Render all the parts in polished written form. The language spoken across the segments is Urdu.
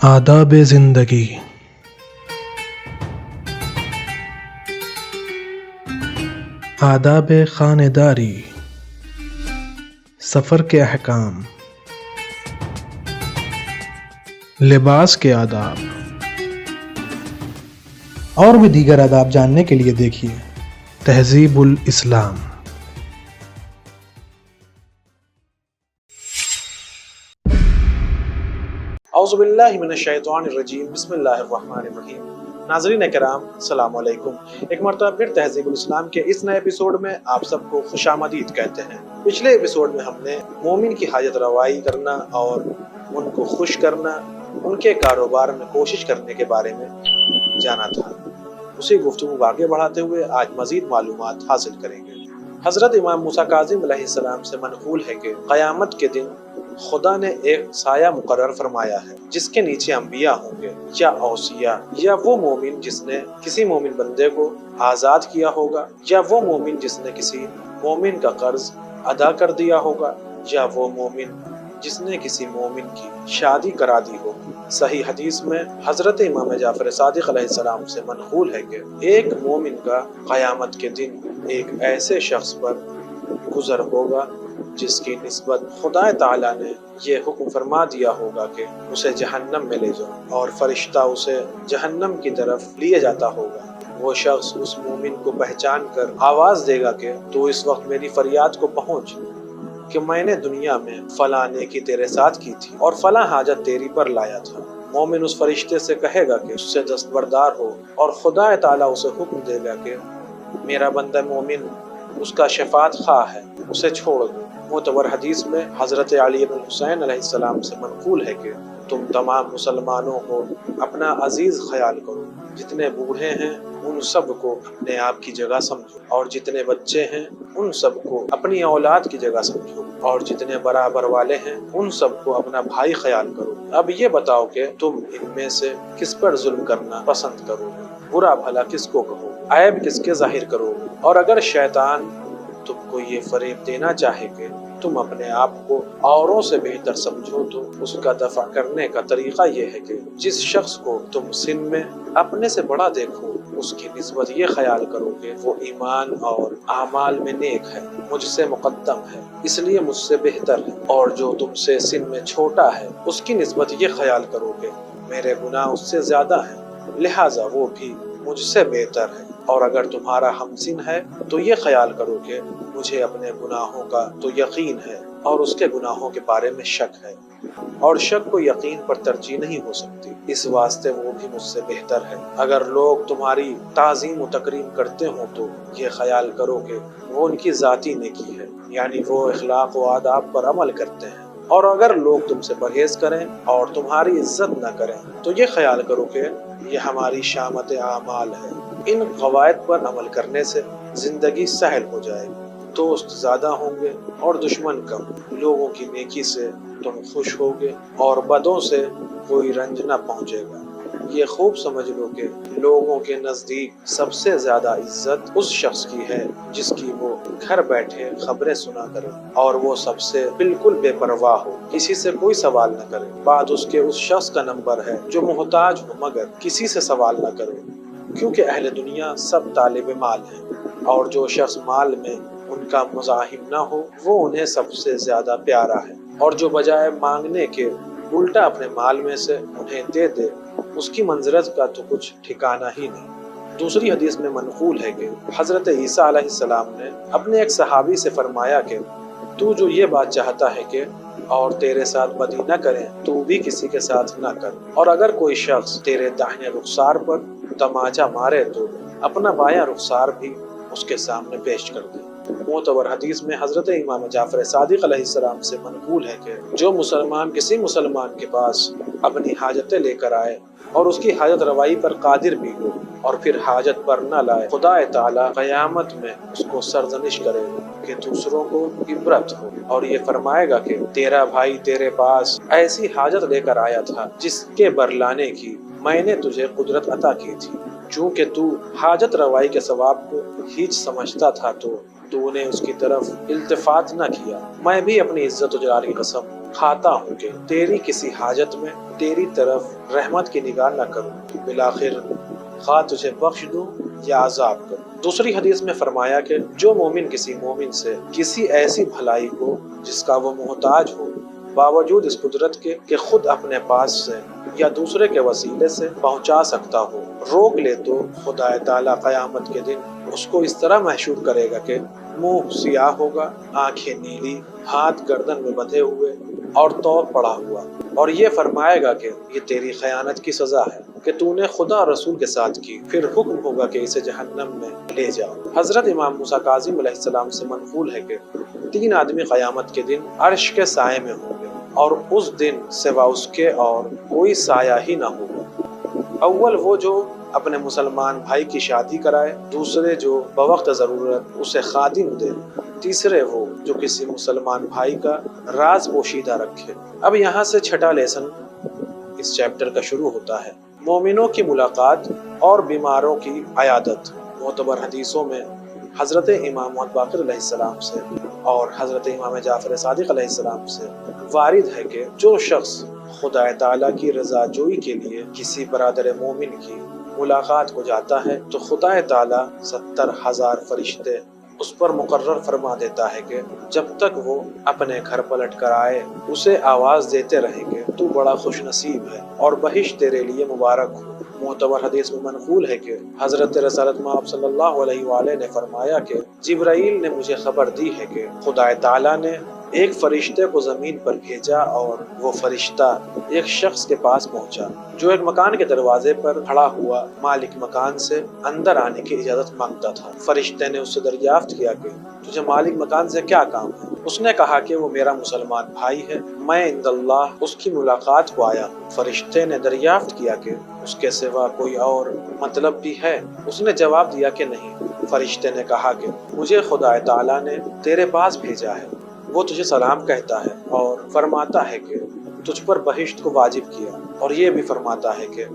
آداب زندگی، آداب خانہ داری، سفر کے احکام، لباس کے آداب اور بھی دیگر آداب جاننے کے لیے دیکھیے تہذیب الاسلام۔ اعوذ باللہ من الشیطان الرجیم، بسم اللہ الرحمن الرحیم۔ ناظرین کرام، السلام علیکم۔ ایک مرتبہ پھر تہذیب الاسلام کے اس نئے ایپیسوڈ میں آپ سب کو خوش آمدید کہتے ہیں۔ پچھلے ایپیسوڈ میں ہم نے مومن کی حاجت روائی کرنا اور ان کو خوش کرنا، ان کے کاروبار میں کوشش کرنے کے بارے میں جانا تھا۔ اسی گفتگو کو آگے بڑھاتے ہوئے آج مزید معلومات حاصل کریں گے۔ حضرت امام موسیٰ کاظم علیہ السلام سے منقول ہے کہ قیامت کے دن خدا نے ایک سایہ مقرر فرمایا ہے جس کے نیچے انبیاء ہوں گے یا اوصیاء، یا وہ مومن جس نے کسی مومن بندے کو آزاد کیا ہوگا، یا وہ مومن جس نے کسی مومن کا قرض ادا کر دیا ہوگا، یا وہ مومن جس نے کسی مومن کی شادی کرا دی ہو۔ صحیح حدیث میں حضرت امام جعفر صادق علیہ السلام سے منقول ہے کہ ایک مومن کا قیامت کے دن ایک ایسے شخص پر گزر ہوگا جس کی نسبت خدا تعالیٰ نے یہ حکم فرما دیا ہوگا کہ اسے جہنم میں لے جاؤ، اور فرشتہ اسے جہنم کی طرف لیے جاتا ہوگا۔ وہ شخص اس مومن کو پہچان کر آواز دے گا کہ تو اس وقت میری فریاد کو پہنچ کہ میں نے دنیا میں فلاں نیکی تیرے ساتھ کی تھی اور فلاں حاجت تیری پر لایا تھا۔ مومن اس فرشتے سے کہے گا کہ اس سے دستبردار ہو، اور خدا تعالیٰ اسے حکم دے گا کہ میرا بندہ مومن اس کا شفاعت خواہ ہے، اسے چھوڑ دو۔ معتبر حدیث میں حضرت علی بن حسین علیہ السلام سے منقول ہے کہ تم تمام مسلمانوں کو اپنا عزیز خیال کرو، جتنے بوڑھے ہیں ان سب کو اپنے آپ کی جگہ سمجھو، اور جتنے بچے ہیں ان سب کو اپنی اولاد کی جگہ سمجھو، اور جتنے برابر والے ہیں ان سب کو اپنا بھائی خیال کرو۔ اب یہ بتاؤ کہ تم ان میں سے کس پر ظلم کرنا پسند کرو گے، برا بھلا کس کو کہو، عیب کس کے ظاہر کرو گے؟ اور اگر شیطان تم کو یہ فریب دینا چاہے کہ تم اپنے آپ کو اوروں سے بہتر سمجھو، تو اس کا دفع کرنے کا طریقہ یہ ہے کہ جس شخص کو تم سن میں اپنے سے بڑا دیکھو اس کی نسبت یہ خیال کرو کہ وہ ایمان اور اعمال میں نیک ہے، مجھ سے مقدم ہے اس لیے مجھ سے بہتر ہے، اور جو تم سے سن میں چھوٹا ہے اس کی نسبت یہ خیال کرو کہ میرے گناہ اس سے زیادہ ہیں لہٰذا وہ بھی مجھ سے بہتر ہے۔ اور اگر تمہارا ہمسن ہے تو یہ خیال کرو کہ مجھے اپنے گناہوں کا تو یقین ہے اور اس کے گناہوں کے بارے میں شک ہے، اور شک کو یقین پر ترجیح نہیں ہو سکتی، اس واسطے وہ بھی مجھ سے بہتر ہے۔ اگر لوگ تمہاری تعظیم و تکریم کرتے ہوں تو یہ خیال کرو کہ وہ ان کی ذاتی نیکی ہے، یعنی وہ اخلاق و آداب پر عمل کرتے ہیں۔ اور اگر لوگ تم سے پرہیز کریں اور تمہاری عزت نہ کریں تو یہ خیال کرو کہ یہ ہماری شامت اعمال ہے۔ ان قواعد پر عمل کرنے سے زندگی سہل ہو جائے گی، دوست زیادہ ہوں گے اور دشمن کم، لوگوں کی نیکی سے تم خوش ہوگے اور بدوں سے کوئی رنج نہ پہنچے گا۔ یہ خوب سمجھ لو کہ لوگوں کے نزدیک سب سے زیادہ عزت اس شخص کی ہے جس کی وہ گھر بیٹھے خبریں سنا کرے اور وہ سب سے بالکل بے پرواہ ہو، کسی سے کوئی سوال نہ کرے۔ بعد اس کے اس شخص کا نمبر ہے جو محتاج ہو مگر کسی سے سوال نہ کرے، کیونکہ اہل دنیا سب طالب مال ہیں، اور جو شخص مال میں ان کا مزاحم نہ ہو وہ انہیں سب سے زیادہ پیارا ہے، اور جو بجائے مانگنے کے الٹا اپنے مال میں سے انہیں دے دے اس کی منزلت کا تو کچھ ٹھکانہ ہی نہیں۔ دوسری حدیث میں منقول ہے کہ حضرت عیسیٰ علیہ السلام نے اپنے ایک صحابی سے فرمایا کہ تو جو یہ بات چاہتا ہے کہ اور تیرے ساتھ بدی نہ کریں تو بھی کسی کے ساتھ نہ کر، اور اگر کوئی شخص تیرے داہنے رخسار پر تماچا مارے تو اپنا بایاں رخسار بھی اس کے سامنے پیش کر دے۔ معتبر حدیث میں حضرت امام جعفر صادق علیہ السلام سے منقول ہے کہ جو مسلمان کسی مسلمان کے پاس اپنی حاجتیں لے کر آئے اور اس کی حاجت روائی پر قادر بھی ہو اور پھر حاجت پر نہ لائے، خدا تعالیٰ قیامت میں اس کو سرزنش کرے گا کہ دوسروں کو عبرت ہو، اور یہ فرمائے گا کہ تیرا بھائی تیرے پاس ایسی حاجت لے کر آیا تھا جس کے برلانے کی میں نے تجھے قدرت عطا کی تھی، چونکہ تو حاجت روائی کے ثواب کو ہیچ سمجھتا تھا تو نے اس کی طرف التفات نہ کیا۔ میں بھی اپنی عزت و جلال کی قسم کھاتا ہوں کہ تیری کسی حاجت میں تیری طرف رحمت کی نگاہ نہ کروں، بالآخر خواہ تجھے بخش دوں یا عذاب کروں۔ دوسری حدیث میں فرمایا کہ جو مومن کسی مومن سے کسی ایسی بھلائی کو جس کا وہ محتاج ہو، باوجود اس قدرت کے کہ خود اپنے پاس سے یا دوسرے کے وسیلے سے پہنچا سکتا ہو، روک لے تو خدا تعالیٰ قیامت کے دن اس کو اس طرح محشور کرے گا کہ منہ سیاہ ہوگا، آنکھیں نیلی، ہاتھ گردن میں بندھے ہوئے اور طوق پڑا ہوا، اور یہ فرمائے گا کہ یہ تیری خیانت کی سزا ہے کہ تو نے خدا اور رسول کے ساتھ کی۔ پھر حکم ہوگا کہ اسے جہنم میں لے جاؤ۔ حضرت امام موسیٰ کاظم علیہ السلام سے منقول ہے کہ 3 آدمی قیامت کے دن عرش کے سائے میں ہوں گے، اور اس دن سوا اس کے اور کوئی سایہ ہی نہ ہوگا۔ اول وہ جو اپنے مسلمان بھائی کی شادی کرائے، دوسرے جو بوقت ضرورت اسے خادم دے، تیسرے وہ جو کسی مسلمان بھائی کا راز پوشیدہ رکھے۔ اب یہاں سے چھٹا لیسن اس چیپٹر کا شروع ہوتا ہے، مومنوں کی ملاقات اور بیماروں کی عیادت۔ معتبر حدیثوں میں حضرت امام محمد باقر علیہ السلام سے اور حضرت امام جعفر صادق علیہ السلام سے وارد ہے کہ جو شخص خدا تعالیٰ کی رضا جوئی کے لیے کسی برادر مومن کی ملاقات کو جاتا ہے تو خدا تعالیٰ 70,000 فرشتے اس پر مقرر فرما دیتا ہے کہ جب تک وہ اپنے گھر پلٹ کر آئے اسے آواز دیتے رہیں گے تو بڑا خوش نصیب ہے اور بہشت تیرے لیے مبارک ہو۔ معتبر حدیث میں منقول ہے کہ حضرت رسالت مآب صلی اللہ علیہ وآلہ نے فرمایا کہ جبرائیل نے مجھے خبر دی ہے کہ خدا تعالیٰ نے ایک فرشتے کو زمین پر بھیجا اور وہ فرشتہ ایک شخص کے پاس پہنچا جو ایک مکان کے دروازے پر کھڑا ہوا مالک مکان سے اندر آنے کی اجازت مانگتا تھا۔ فرشتے نے اس سے دریافت کیا کہ تجھے مالک مکان سے کیا کام ہے؟ اس نے کہا کہ وہ میرا مسلمان بھائی ہے، میں عند اللہ اس کی ملاقات کو آیا ہوں۔ فرشتے نے دریافت کیا کہ اس کے سوا کوئی اور مطلب بھی ہے؟ اس نے جواب دیا کہ نہیں۔ فرشتے نے کہا کہ مجھے خدا تعالیٰ نے تیرے پاس بھیجا ہے، وہ تجھے سلام کہتا ہے اور فرماتا ہے کہ تجھ پر بہشت کو واجب کیا، اور یہ بھی فرماتا ہے کہ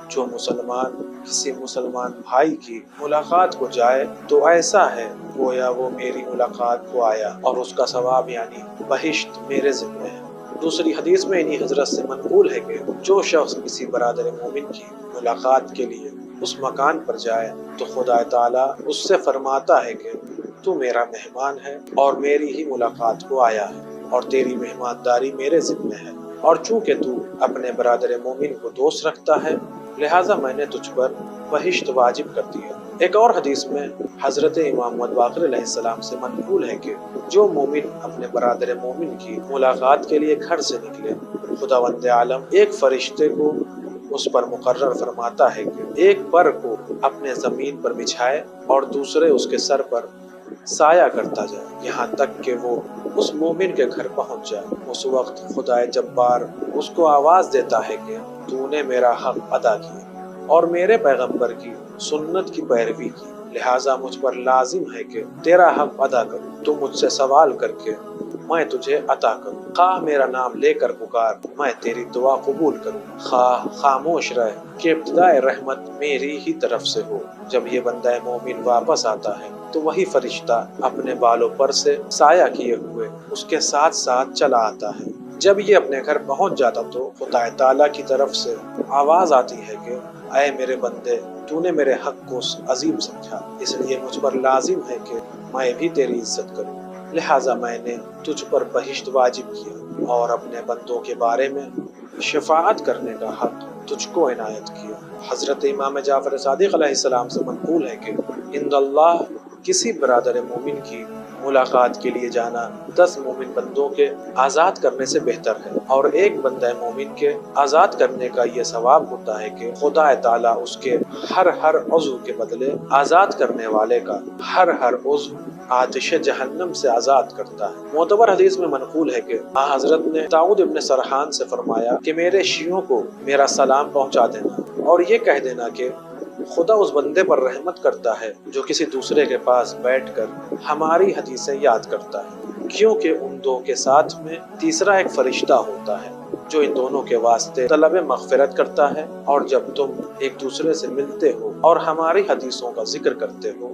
جو مسلمان کسی مسلمان بھائی کی ملاقات کو جائے تو ایسا ہے گویا وہ میری ملاقات کو آیا، اور اس کا ثواب یعنی بہشت میرے ذمہ ہے۔ دوسری حدیث میں انہی حضرت سے منقول ہے کہ جو شخص کسی برادر مومن کی ملاقات کے لیے اس مکان پر جائے تو خدا تعالیٰ اس سے فرماتا ہے کہ تو میرا مہمان ہے اور میری ہی ملاقات کو آیا ہے، اور تیری مہمانداری میرے ذمہ ہے، اور چونکہ تو اپنے برادر مومن کو دوست رکھتا ہے لہٰذا میں نے تجھ پر بہشت واجب کر دیا۔ ایک اور حدیث میں حضرت امام محمد باقر علیہ السلام سے منقول ہے کہ جو مومن اپنے برادر مومن کی ملاقات کے لیے گھر سے نکلے، خداوند عالم ایک فرشتے کو اس پر مقرر فرماتا ہے کہ ایک پر کو اپنے زمین پر بچھائے اور دوسرے اس کے سر پر سایہ کرتا جائے یہاں تک کہ وہ اس مومن کے گھر پہنچ جائے۔ اس وقت خدا جبار اس کو آواز دیتا ہے کہ تو نے میرا حق ادا کیا اور میرے پیغمبر کی سنت کی پیروی کی، لہٰذا مجھ پر لازم ہے کہ تیرا حق ادا کروں۔ تو مجھ سے سوال کر کے میں تجھے عطا کروں، خواہ میرا نام لے کر پکار میں تیری دعا قبول کروں، خواہ خاموش رہ کہ ابتدائے رحمت میری ہی طرف سے ہو۔ جب یہ بندہ مومن واپس آتا ہے تو وہی فرشتہ اپنے بالوں پر سے سایہ کیے ہوئے اس کے ساتھ ساتھ چلا آتا ہے۔ جب یہ اپنے گھر پہنچ جاتا تو خدا تعالیٰ کی طرف سے آواز آتی ہے کہ اے میرے بندے، تو نے میرے حق کو عظیم سمجھا، اس لیے مجھ پر لازم ہے کہ میں بھی تیری عزت کروں، لہٰذا میں نے تجھ پر بہشت واجب کیا اور اپنے بندوں کے بارے میں شفاعت کرنے کا حق تجھ کو عنایت کیا۔ حضرت امام جعفر صادق علیہ السلام سے منقول ہے کہ عند اللہ کسی برادر مومن کی ملاقات کے لیے جانا 10 مومن بندوں کے آزاد کرنے سے بہتر ہے، اور ایک بندہ مومن کے آزاد کرنے کا یہ ثواب ہوتا ہے کہ خدا تعالیٰ اس کے ہر عضو کے بدلے آزاد کرنے والے کا ہر عضو آتش جہنم سے آزاد کرتا ہے۔ معتبر حدیث میں منقول ہے کہ حضرت نے داؤد ابن سرحان سے فرمایا کہ میرے شیعوں کو میرا سلام پہنچا دینا اور یہ کہہ دینا کہ خدا اس بندے پر رحمت کرتا ہے جو کسی دوسرے کے پاس بیٹھ کر ہماری حدیثیں یاد کرتا ہے، کیونکہ ان دو کے ساتھ میں تیسرا ایک فرشتہ ہوتا ہے جو ان دونوں کے واسطے طلب مغفرت کرتا ہے، اور جب تم ایک دوسرے سے ملتے ہو اور ہماری حدیثوں کا ذکر کرتے ہو